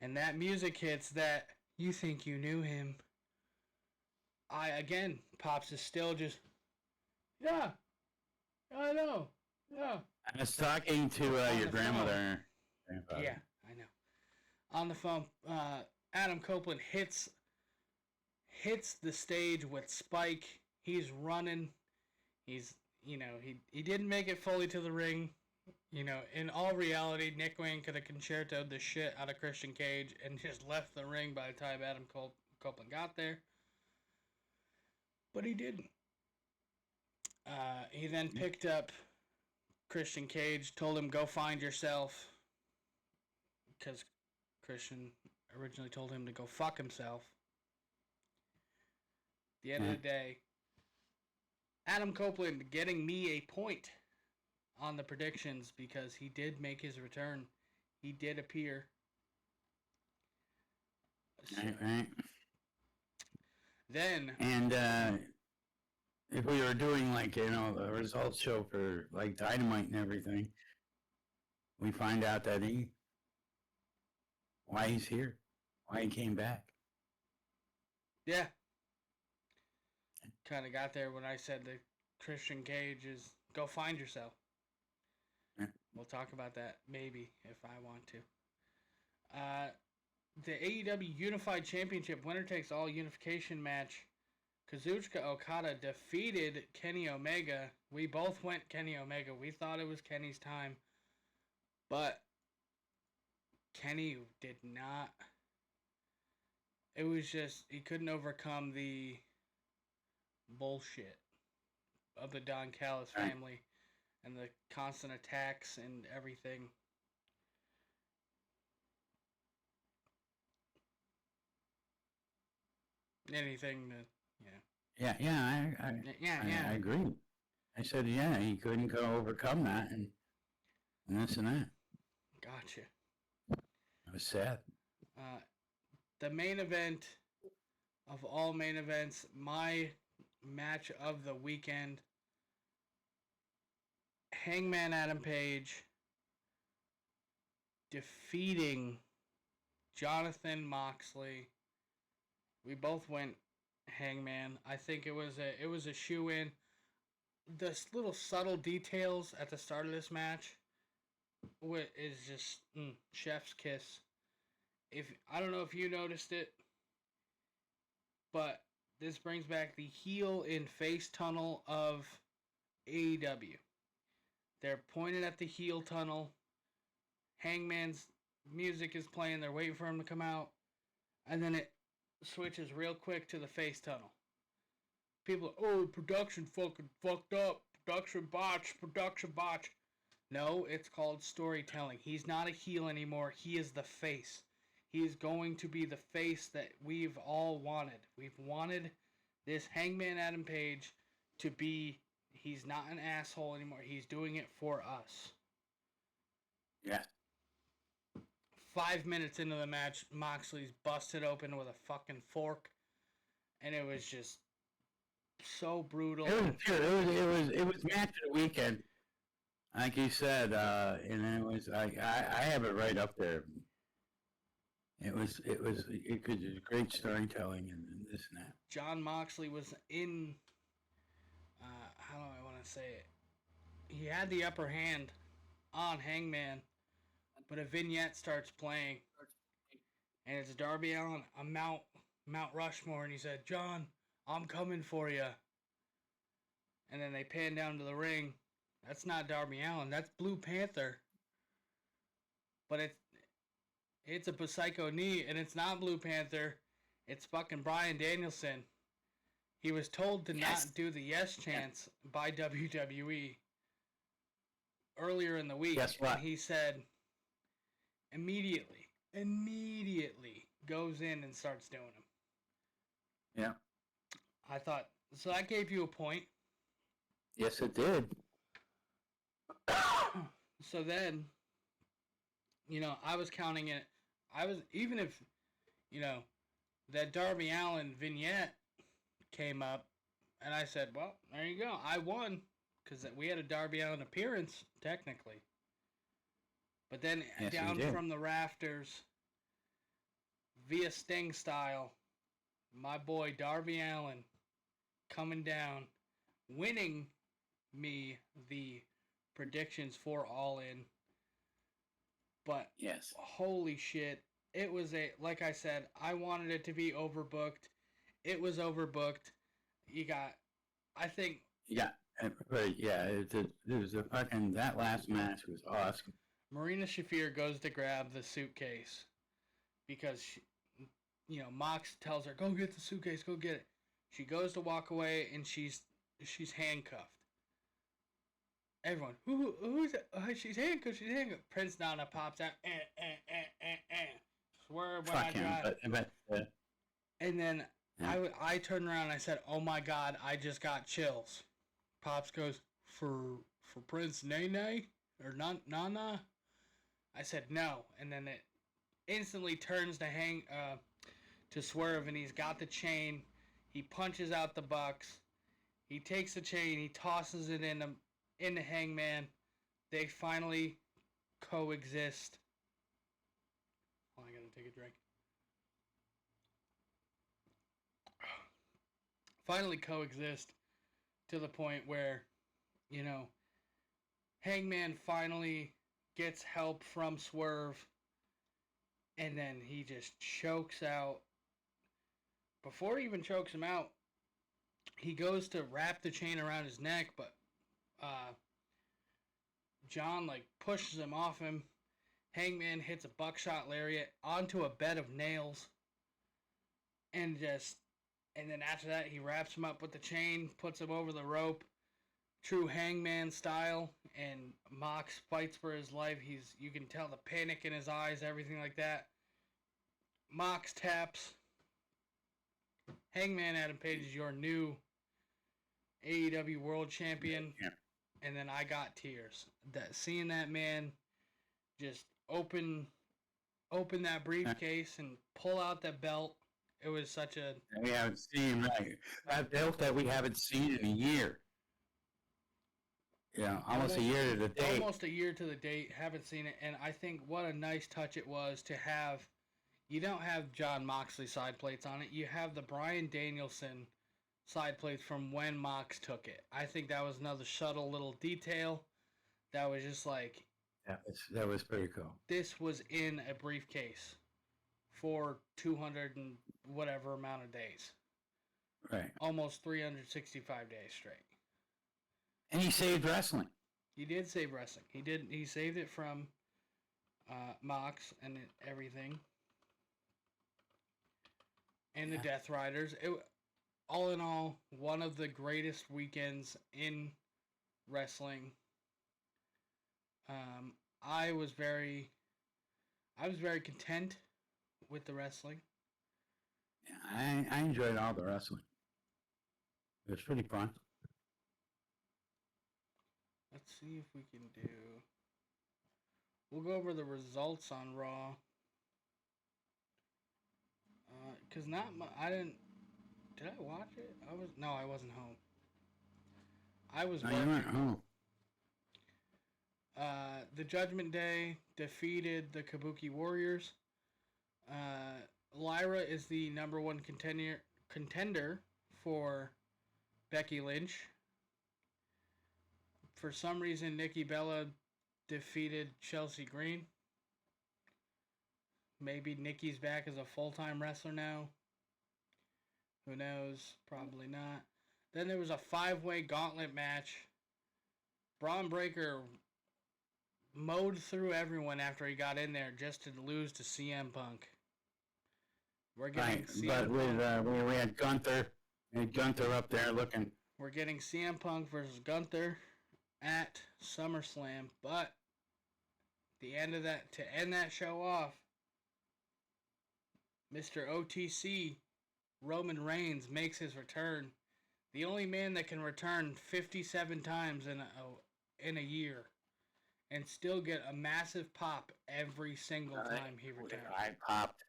And that music hits that... You think you knew him. Pops is still just, yeah, I know, yeah. I was talking to your grandmother. Yeah, I know. On the phone, Adam Copeland hits the stage with Spike. He's running. He didn't make it fully to the ring. In all reality, Nick Wayne could have concertoed the shit out of Christian Cage and just left the ring by the time Adam Copeland got there. But he didn't. He then picked up Christian Cage, told him, go find yourself. Because Christian originally told him to go fuck himself. At the end of the day, Adam Copeland getting me a point on the predictions because he did make his return. He did appear. So, right. Then... And if we were doing a results show for Dynamite and everything, we find out that why he's here, why he came back. Yeah. kind of got there when I said that Christian Cage is go find yourself. Yeah. We'll talk about that maybe if I want to. The AEW Unified Championship winner takes all unification match. Kazuchika Okada defeated Kenny Omega. We both went Kenny Omega. We thought it was Kenny's time. But Kenny did not. It was just, he couldn't overcome the bullshit of the Don Callis family and the constant attacks and everything. Anything that, I agree. I said, he couldn't go overcome that, and this and that. Gotcha. It was sad. The main event of all main events, my match of the weekend, Hangman Adam Page defeating Jonathan Moxley. We both went Hangman. I think it was a shoe-in. The little subtle details at the start of this match is just chef's kiss. I don't know if you noticed it, but this brings back the heel in face tunnel of AEW. They're pointed at the heel tunnel. Hangman's music is playing. They're waiting for him to come out, and then it switches real quick to the face tunnel. People, production fucking fucked up. Production botch. No, it's called storytelling. He's not a heel anymore. He is the face. He is going to be the face that we've all wanted. We've wanted this Hangman Adam Page to be, he's not an asshole anymore. He's doing it for us. Yeah. 5 minutes into the match, Moxley's busted open with a fucking fork. And it was just so brutal. It was match of the weekend, like you said, and it was I have it right up there. It was great storytelling and this and that. John Moxley was in, how do I want to say it? He had the upper hand on Hangman, but a vignette starts playing, and it's Darby Allin, a Mount Rushmore, and he said, "John, I'm coming for you." And then they pan down to the ring. That's not Darby Allin. That's Blue Panther. But it's a Psycho knee, and it's not Blue Panther. It's fucking Bryan Danielson. He was told to not do the yes chants by WWE earlier in the week. Guess what? And he said immediately goes in and starts doing them. Yeah. I thought, so that gave you a point. Yes, it did. So then, I was counting it. Even if, that Darby Allin vignette came up, and I said, well, there you go. I won, because we had a Darby Allin appearance, technically. But then down from the rafters, via Sting style, my boy Darby Allin coming down, winning me the predictions for All In. But yes, holy shit, it was like I said, I wanted it to be overbooked. It was overbooked. It was a fucking, that last match was awesome. Marina Shafir goes to grab the suitcase because Mox tells her, "Go get the suitcase, go get it." She goes to walk away and she's handcuffed. Everyone, who's that? She's handcuffed. Prince Nana pops out. Swerve when I drive. And then I turned around and I said, "Oh my God, I just got chills." Pops goes, for Prince Nene or Nana? I said no, and then it instantly turns to Swerve, and he's got the chain. He punches out the Bucks. He takes the chain. He tosses it into Hangman. They finally coexist. Oh, I gotta take a drink. finally coexist to the point where, you know, Hangman finally gets help from Swerve, and then he just chokes out. Before he even chokes him out, he goes to wrap the chain around his neck, but John like pushes him off him. Hangman hits a buckshot lariat onto a bed of nails, and then after that he wraps him up with the chain, puts him over the rope, true Hangman style, and Mox fights for his life. You can tell the panic in his eyes, everything like that. Mox taps. Hangman Adam Page is your new AEW World Champion. Yeah. And then I got tears. Seeing that man just open that briefcase and pull out that belt. It was such a... We haven't seen, right? That belt that we haven't seen in a year. Yeah, almost a year to the date. Almost a year to the date. Haven't seen it. And I think what a nice touch it was to have... You don't have John Moxley side plates on it. You have the Bryan Danielson side plates from when Mox took it. I think that was another subtle little detail that was just like... That was pretty cool. This was in a briefcase for 200 and whatever amount of days. Right. Almost 365 days straight. And he saved wrestling. He did save wrestling. He saved it from Mox and everything. And the Death Riders. All in all, one of the greatest weekends in wrestling. I was very content with the wrestling. Yeah, I enjoyed all the wrestling. It was pretty fun. Let's see if we can do... We'll go over the results on Raw. Because I didn't... Did I watch it? I wasn't home. I was working. You weren't home. The Judgment Day defeated the Kabuki Warriors. Lyra is the number one contender for Becky Lynch. For some reason, Nikki Bella defeated Chelsea Green. Maybe Nikki's back as a full-time wrestler now. Who knows? Probably not. Then there was a 5-way gauntlet match. Braun Breaker mowed through everyone after he got in there just to lose to CM Punk. We're getting CM Punk. We had Gunther. We had Gunther up there looking. We're getting CM Punk versus Gunther at SummerSlam, but the end of that, to end that show off, Mr. OTC Roman Reigns makes his return. The only man that can return 57 times in a year and still get a massive pop every single time he returns. I popped.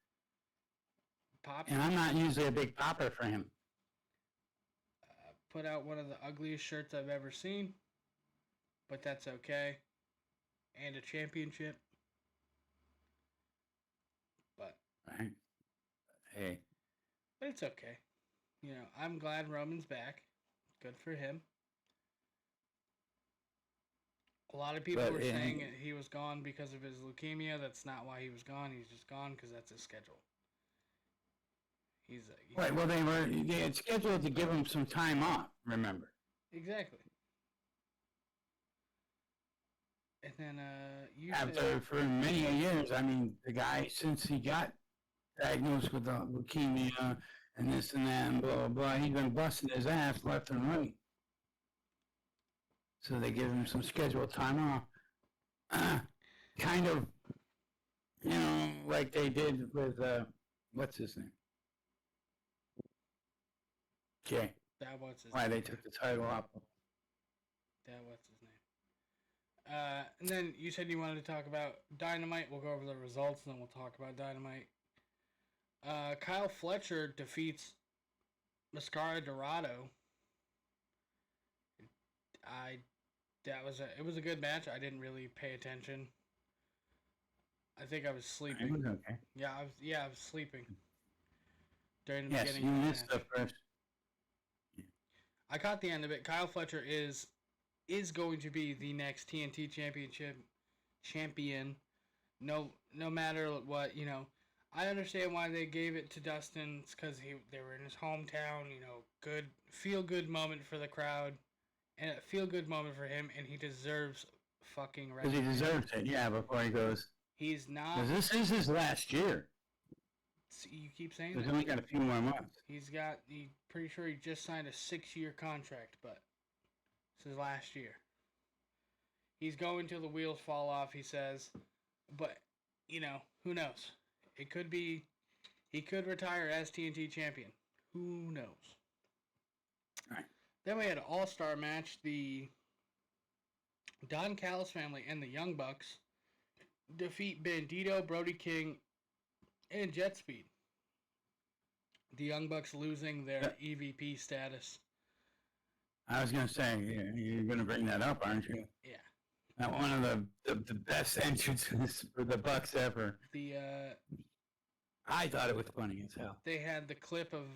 And I'm not usually a big popper for him. Put out one of the ugliest shirts I've ever seen, but that's okay. And a championship. But. Right. Hey. But it's okay. You know, I'm glad Roman's back. Good for him. A lot of people were saying he was gone because of his leukemia. That's not why he was gone. He's just gone because that's his schedule. Right, well, they had scheduled to give him some time off, remember? Exactly. And then, for many years, I mean, the guy, since he got diagnosed with leukemia and this and that and blah, blah, blah, he's been busting his ass left and right. So they give him some scheduled time off. Kind of, you know, like they did with, what's his name? Okay. Why they took the title off. What's his name? And then you said you wanted to talk about Dynamite. We'll go over the results and then we'll talk about Dynamite. Kyle Fletcher defeats Mascara Dorado. It was a good match. I didn't really pay attention. I think I was sleeping. It was okay. Yeah, I was sleeping during the beginning. Yes, you missed the first. I caught the end of it. Kyle Fletcher is going to be the next TNT champion. No matter what, I understand why they gave it to Dustin. It's because they were in his hometown. Good feel good moment for the crowd, and a feel good moment for him, and he deserves fucking Because he deserves it, yeah, before he goes. He's not. Because this is his last year. You keep saying He's that. only got a few more months. Pretty sure he just signed a 6-year contract, but this is last year. He's going till the wheels fall off, he says. But, who knows? It could be, he could retire as TNT champion. Who knows? All right. Then we had an all-star match. The Don Callis family and the Young Bucks defeat Bandito, Brody King, and Jet Speed. The Young Bucks losing their EVP status. I was going to say, you're going to bring that up, aren't you? Yeah. Not one of the best entrances for the Bucks ever. I thought it was funny as hell. They had the clip of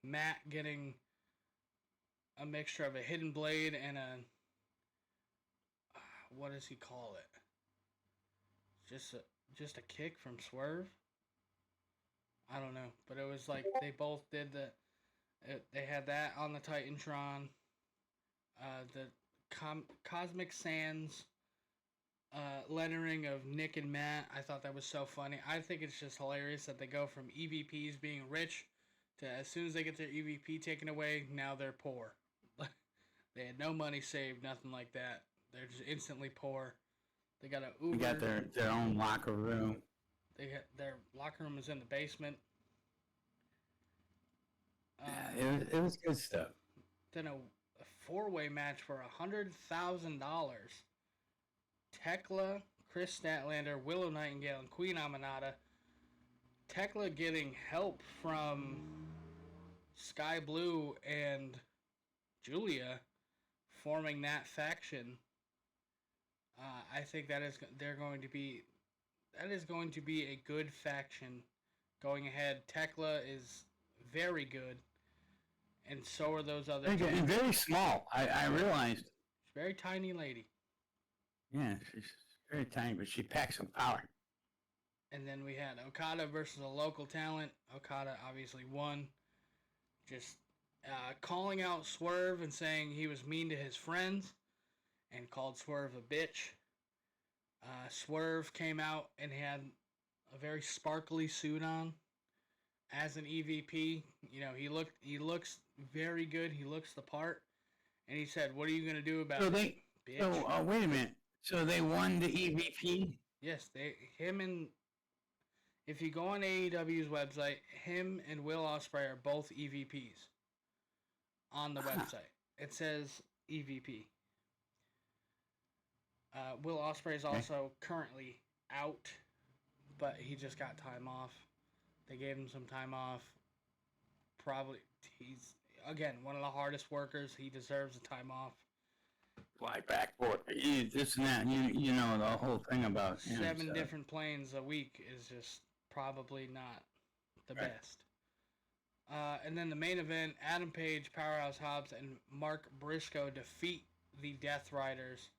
Matt getting a mixture of a hidden blade and a what does he call it? Just a kick from Swerve. I don't know, but it was like they both did they had that on the Titantron. The Cosmic Sands lettering of Nick and Matt. I thought that was so funny. I think it's just hilarious that they go from EVPs being rich to as soon as they get their EVP taken away, now they're poor. They had no money saved, nothing like that. They're just instantly poor. They got Uber. They got their own locker room. Their locker room is in the basement. Yeah, it was good stuff. Then a 4-way match for $100,000. Tekla, Chris Statlander, Willow Nightingale, and Queen Aminata. Tekla getting help from Sky Blue and Julia forming that faction. I think that is going to be a good faction going ahead. Tekla is very good, and so are those other. And very small. I realized. She's a very tiny lady. Yeah, she's very tiny, but she packs some power. And then we had Okada versus a local talent. Okada obviously won. Just calling out Swerve and saying he was mean to his friends and called Swerve a bitch. Swerve came out and had a very sparkly suit on as an EVP. He looks very good. He looks the part. And he said, "What are you going to do about it, bitch?" So, wait a minute. So they won the EVP? Yes, if you go on AEW's website, him and Will Ospreay are both EVPs on the website. It says EVP. Will Ospreay is also currently out, but he just got time off. They gave him some time off. Probably, he's, again, one of the hardest workers. He deserves the time off. Fly back forth. This and that. You know the whole thing about him. 7 different planes a week is just probably not the best. And then the main event, Adam Page, Powerhouse Hobbs, and Mark Briscoe defeat the Death Riders.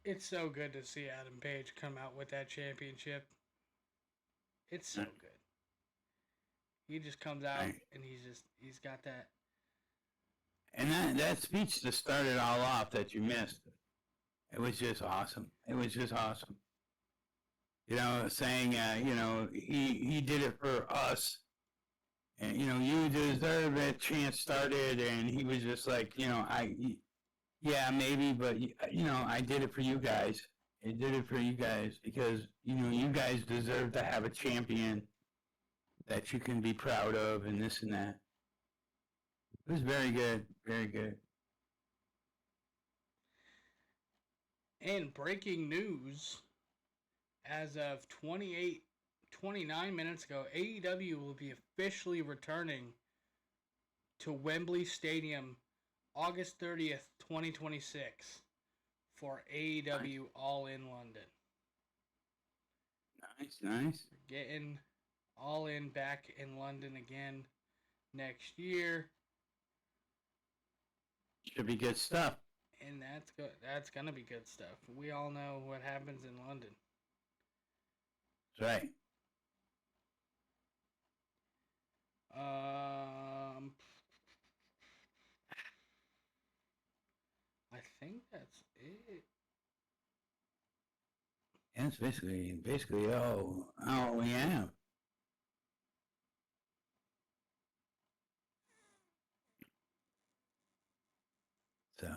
It's so good to see Adam Page come out with that championship. It's so good. He just comes out and he's got that. And that speech that started all off that you missed, it was just awesome. It was just awesome. Saying, he did it for us. And, you deserve it. Chance started, and he was just like, yeah, maybe, but, I did it for you guys. I did it for you guys because, you guys deserve to have a champion that you can be proud of and this and that. It was very good. Very good. And breaking news, as of 29 minutes ago, AEW will be officially returning to Wembley Stadium August 30th, 2026 for AEW All In London. Nice. We're getting All In back in London again next year. Should be good stuff. And that's good. That's gonna be good stuff. We all know what happens in London. That's right. I think that's it. And it's basically all we have. So.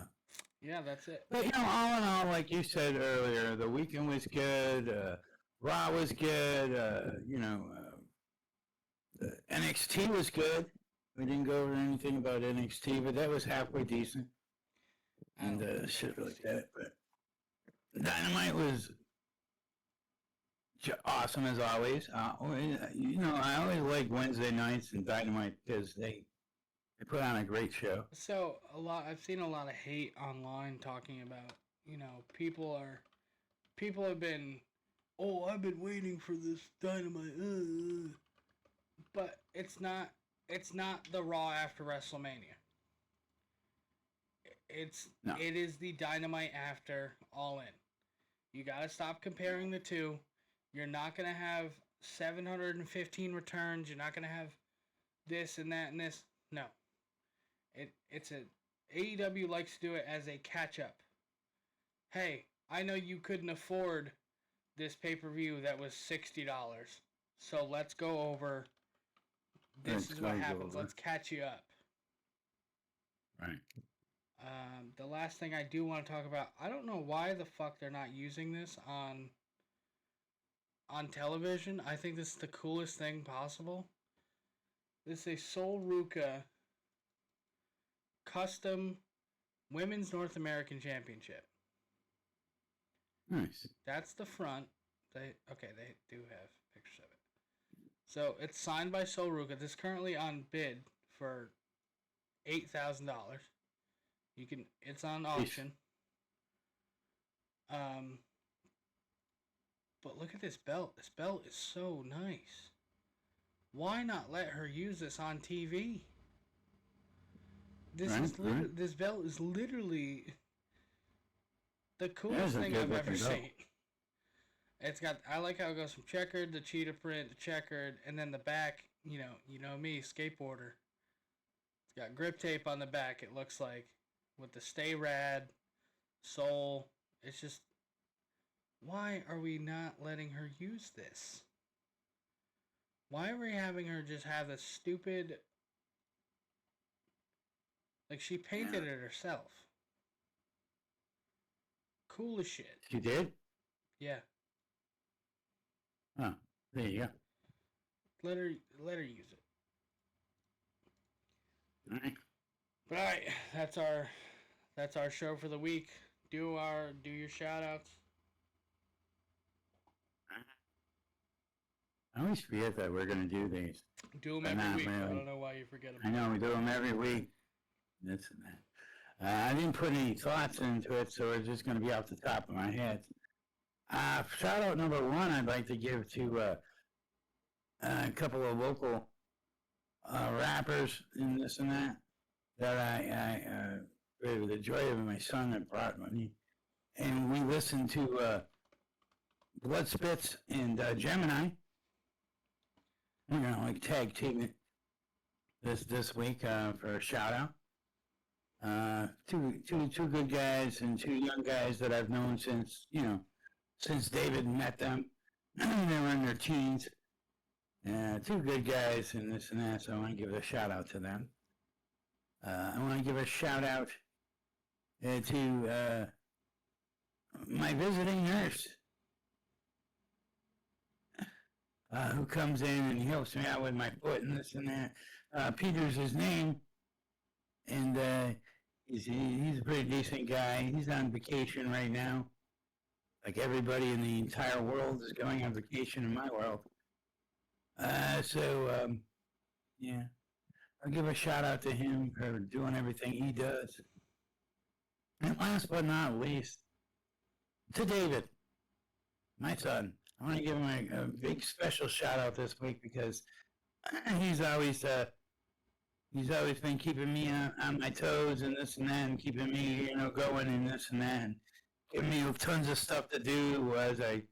Yeah, that's it. But all in all, like you said earlier, the weekend was good. Raw was good. NXT was good. We didn't go over anything about NXT, but that was halfway decent. And shit like that. But Dynamite was awesome as always. I always like Wednesday nights and Dynamite because they put on a great show. So I've seen a lot of hate online talking about, people have been, oh, I've been waiting for this Dynamite, but it's not the Raw after WrestleMania. It is the Dynamite after All In. You gotta stop comparing the two. You're not gonna have 715 returns. You're not gonna have this and that and this. No. AEW likes to do it as a catch up. Hey, I know you couldn't afford this pay-per-view that was $60. So let's go over. This is what happens. Let's catch you up. Right. The last thing I do want to talk about, I don't know why the fuck they're not using this on television. I think this is the coolest thing possible. This is a Sol Ruca custom Women's North American Championship. Nice. That's the front. They do have pictures of it. So it's signed by Sol Ruca. This is currently on bid for $8,000. It's on auction. But look at this belt. This belt is so nice. Why not let her use this on TV? This belt is literally the coolest thing I've ever seen. It's got, I like how it goes from checkered to cheetah print to checkered, and then the back, you know me, skateboarder. It's got grip tape on the back, it looks like, with the Stay Rad, Soul. It's just, why are we not letting her use this? Why are we having her just have this stupid, like she painted it herself. Cool as shit. She did? Yeah. Oh, there you go. Let her use it. All right. But all right, that's our show for the week. Do your shout outs. I always forget that we're going to do these. Do them every week. Really. I don't know why you forget them. I know, we do them every week. This and that. I didn't put any thoughts into it, so it's just going to be off the top of my head. Shout out number one, I'd like to give to a couple of local rappers and this and that I with the joy of my son that brought me. And we listened to Blood Spits and Gemini. We're going to tag team it this week for a shout out. Two good guys and two young guys that I've known since David met them. They were in their teens. Two good guys and this and that, so I want to give a shout out to them. I want to give a shout out to my visiting nurse who comes in and helps me out with my foot and this and that. Peter's his name, and he's a pretty decent guy. He's on vacation right now. Like everybody in the entire world is going on vacation in my world. Yeah. I'll give a shout out to him for doing everything he does. And last but not least, to David, my son. I want to give him a big special shout out this week because he's always He's always been keeping me on my toes and this and that, and keeping me, going and this and that, and giving me tons of stuff to do as I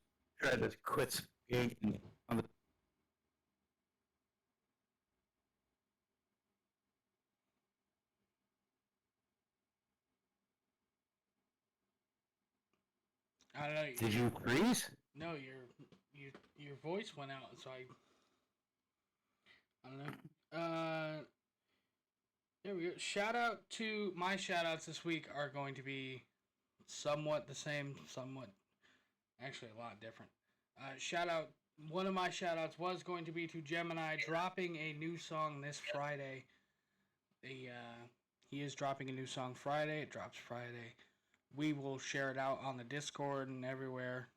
try to quit skating. I don't know. Did you freeze? No, your voice went out, so I don't know. There we go. My shout outs this week are going to be somewhat the same, actually a lot different. One of my shout outs was going to be to Gemini dropping a new song this Friday. He is dropping a new song Friday. It drops Friday. We will share it out on the Discord and everywhere,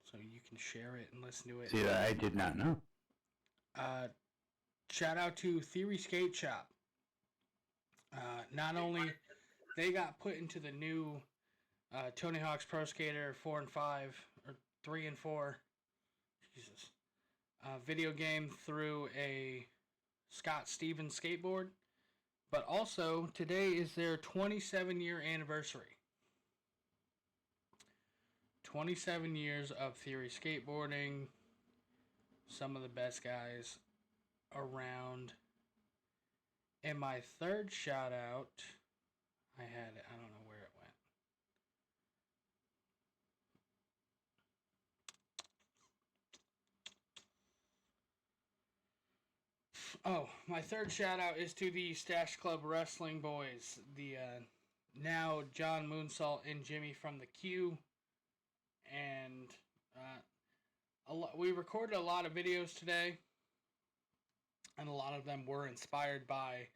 so you can share it and listen to it. See, I did not know. Shout out to Theory Skate Shop. Not only they got put into the new Tony Hawk's Pro Skater 4 and 5 or 3 and 4, video game through a Scott Stevens skateboard, but also today is their 27-year anniversary. 27 years of Theory skateboarding. Some of the best guys around. And my third shout out, I don't know where it went. Oh, my third shout out is to the Stash Club Wrestling Boys. The now John Moonsault and Jimmy from the Q. And we recorded a lot of videos today, and a lot of them were inspired by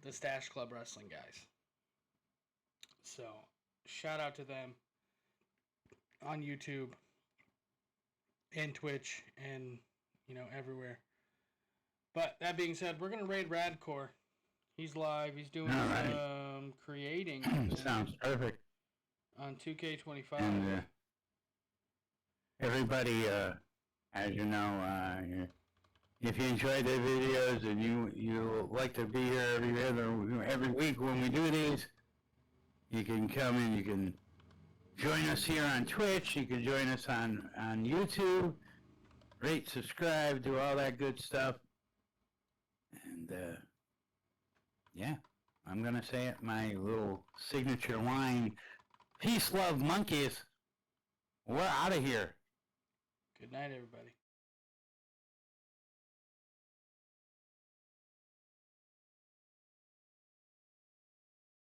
the Stash Club Wrestling guys. So, shout out to them on YouTube and Twitch and, everywhere. But that being said, we're going to raid Radcore. He's live. He's doing some creating. Sounds perfect. On 2K25. And, everybody, as you know, if you enjoy the videos and you like to be here every week when we do these, you can come and you can join us here on Twitch. You can join us on YouTube. Rate, subscribe, do all that good stuff. And yeah, I'm gonna say it. My little signature line: "Peace, love, monkeys. We're out of here." Good night, everybody.